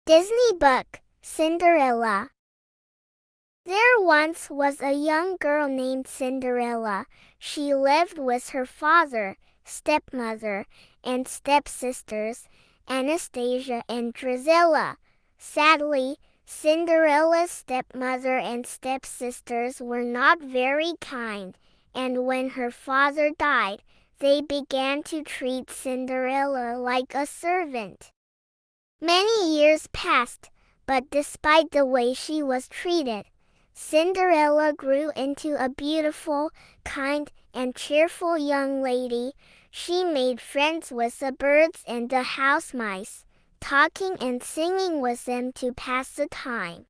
Disney book, Cinderella. There once was a young girl named Cinderella. She lived with her father, stepmother, and stepsisters, Anastasia and Drizella. Sadly, Cinderella's stepmother and stepsisters were not very kind, and when her father died, they began to treat Cinderella like a servant. Many years passed, but despite the way she was treated, Cinderella grew into a beautiful, kind, and cheerful young lady. She made friends with the birds and the house mice, talking and singing with them to pass the time.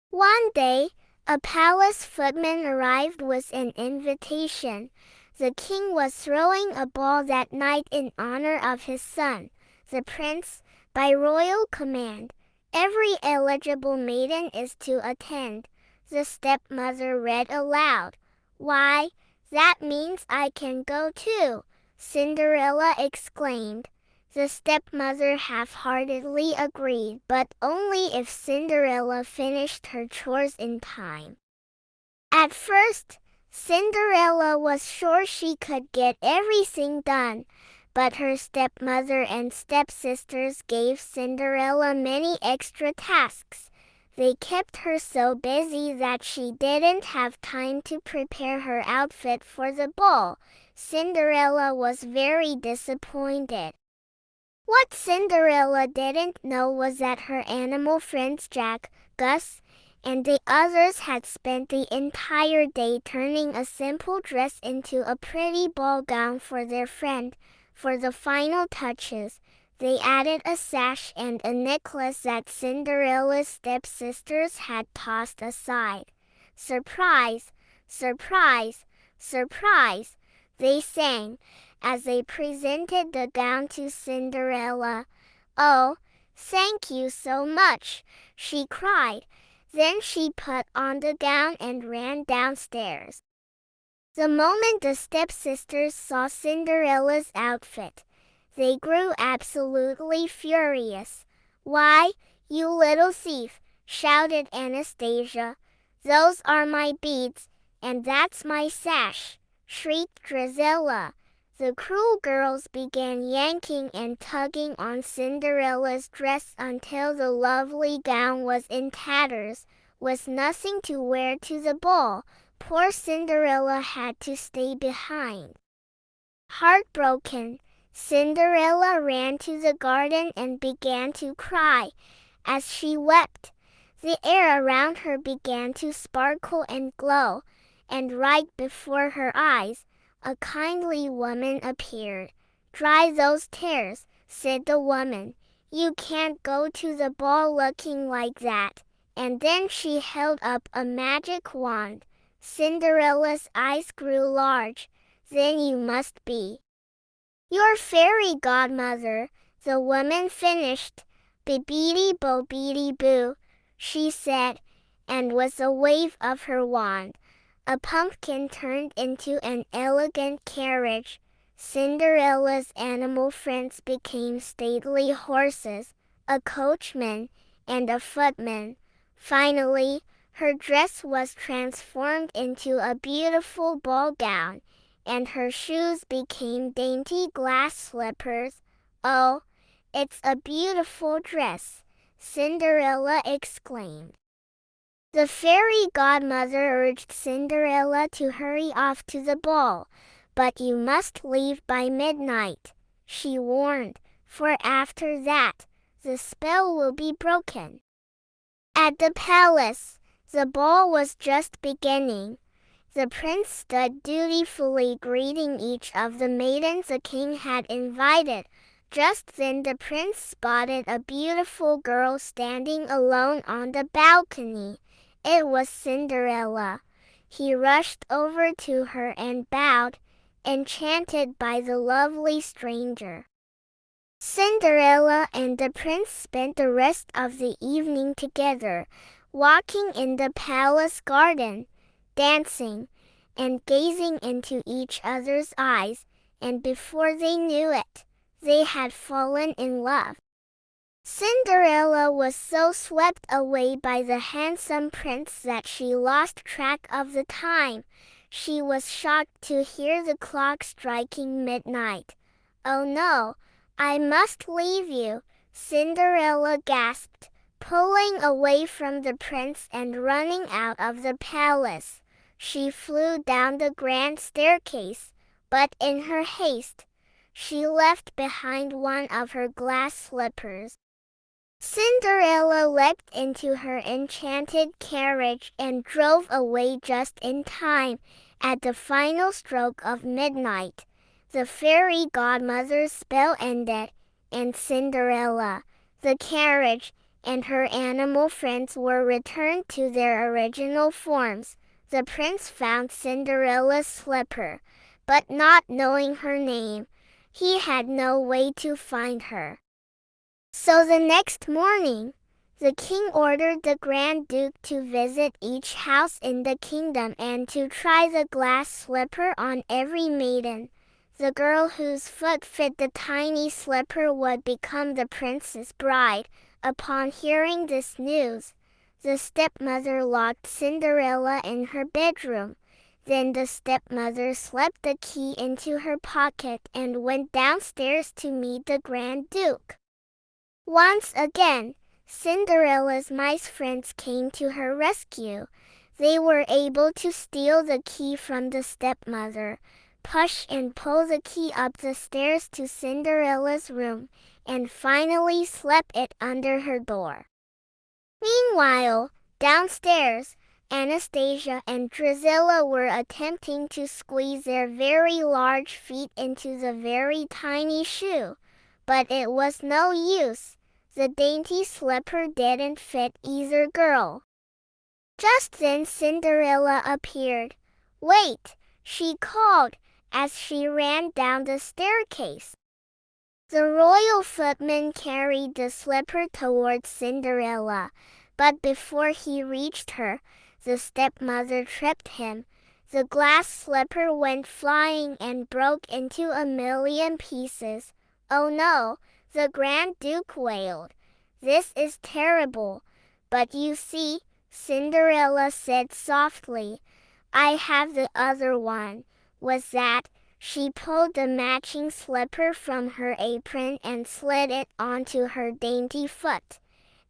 One day, a palace footman arrived with an invitation. The king was throwing a ball that night in honor of his son, the prince. By royal command, every eligible maiden is to attend. The stepmother read aloud. "Why, that means I can go too," Cinderella exclaimed. The stepmother half-heartedly agreed, but only if Cinderella finished her chores in time. At first, Cinderella was sure she could get everything done, but her stepmother and stepsisters gave Cinderella many extra tasks. They kept her so busy that she didn't have time to prepare her outfit for the ball. Cinderella was very disappointed. What Cinderella didn't know was that her animal friends Jack, Gus, and the others had spent the entire day turning a simple dress into a pretty ball gown for their friend. For the final touches, they added a sash and a necklace that Cinderella's stepsisters had tossed aside. "Surprise! Surprise! Surprise!" they sang, as they presented the gown to Cinderella. "Oh, thank you so much," she cried. Then she put on the gown and ran downstairs. The moment the stepsisters saw Cinderella's outfit, they grew absolutely furious. "Why, you little thief!" shouted Anastasia. "Those are my beads, and that's my sash," shrieked Drizella. The cruel girls began yanking and tugging on Cinderella's dress until the lovely gown was in tatters, with nothing to wear to the ball. Poor Cinderella had to stay behind. Heartbroken, Cinderella ran to the garden and began to cry. As she wept, the air around her began to sparkle and glow, and right before her eyes, a kindly woman appeared. "Dry those tears," said the woman. "You can't go to the ball looking like that." And then she held up a magic wand. Cinderella's eyes grew large. "Then you must be your fairy godmother," the woman finished. "Bibbidi-bo-bidi-boo," she said, and with a wave of her wand, a pumpkin turned into an elegant carriage. Cinderella's animal friends became stately horses, a coachman, and a footman. Finally, her dress was transformed into a beautiful ball gown, and her shoes became dainty glass slippers. "Oh, it's a beautiful dress," Cinderella exclaimed. The fairy godmother urged Cinderella to hurry off to the ball. "But you must leave by midnight," she warned, "for after that, the spell will be broken." At the palace, the ball was just beginning. The prince stood dutifully greeting each of the maidens the king had invited. Just then the prince spotted a beautiful girl standing alone on the balcony. It was Cinderella. He rushed over to her and bowed, enchanted by the lovely stranger. Cinderella and the prince spent the rest of the evening together, walking in the palace garden, dancing, and gazing into each other's eyes, and before they knew it, they had fallen in love. Cinderella was so swept away by the handsome prince that she lost track of the time. She was shocked to hear the clock striking midnight. "Oh no, I must leave you," Cinderella gasped, pulling away from the prince and running out of the palace. She flew down the grand staircase, but in her haste, she left behind one of her glass slippers. Cinderella leapt into her enchanted carriage and drove away just in time. At the final stroke of midnight, the fairy godmother's spell ended, and Cinderella, the carriage, and her animal friends were returned to their original forms. The prince found Cinderella's slipper, but not knowing her name, he had no way to find her. So the next morning, the king ordered the Grand Duke to visit each house in the kingdom and to try the glass slipper on every maiden. The girl whose foot fit the tiny slipper would become the prince's bride. Upon hearing this news, the stepmother locked Cinderella in her bedroom. Then the stepmother slipped the key into her pocket and went downstairs to meet the Grand Duke. Once again, Cinderella's mice friends came to her rescue. They were able to steal the key from the stepmother, push and pull the key up the stairs to Cinderella's room, and finally slip it under her door. Meanwhile, downstairs, Anastasia and Drusilla were attempting to squeeze their very large feet into the very tiny shoe, but it was no use. The dainty slipper didn't fit either girl. Just then Cinderella appeared. "Wait!" she called, as she ran down the staircase. The royal footman carried the slipper towards Cinderella, but before he reached her, the stepmother tripped him. The glass slipper went flying and broke into a million pieces. "Oh no!" the Grand Duke wailed. "This is terrible. But you see," Cinderella said softly, "I have the other one." With that, she pulled the matching slipper from her apron and slid it onto her dainty foot.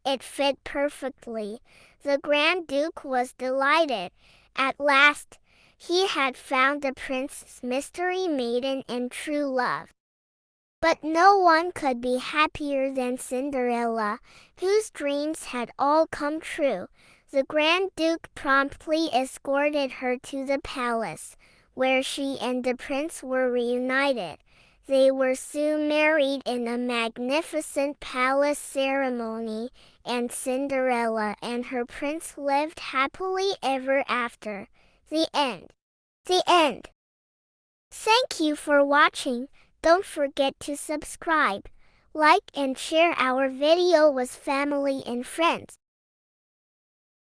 It fit perfectly. The Grand Duke was delighted. At last, he had found the prince's mystery maiden and true love. But no one could be happier than Cinderella, whose dreams had all come true. The Grand Duke promptly escorted her to the palace, where she and the prince were reunited. They were soon married in a magnificent palace ceremony, and Cinderella and her prince lived happily ever after. The end. The end. Thank you for watching. Don't forget to subscribe, like and share our video with family and friends.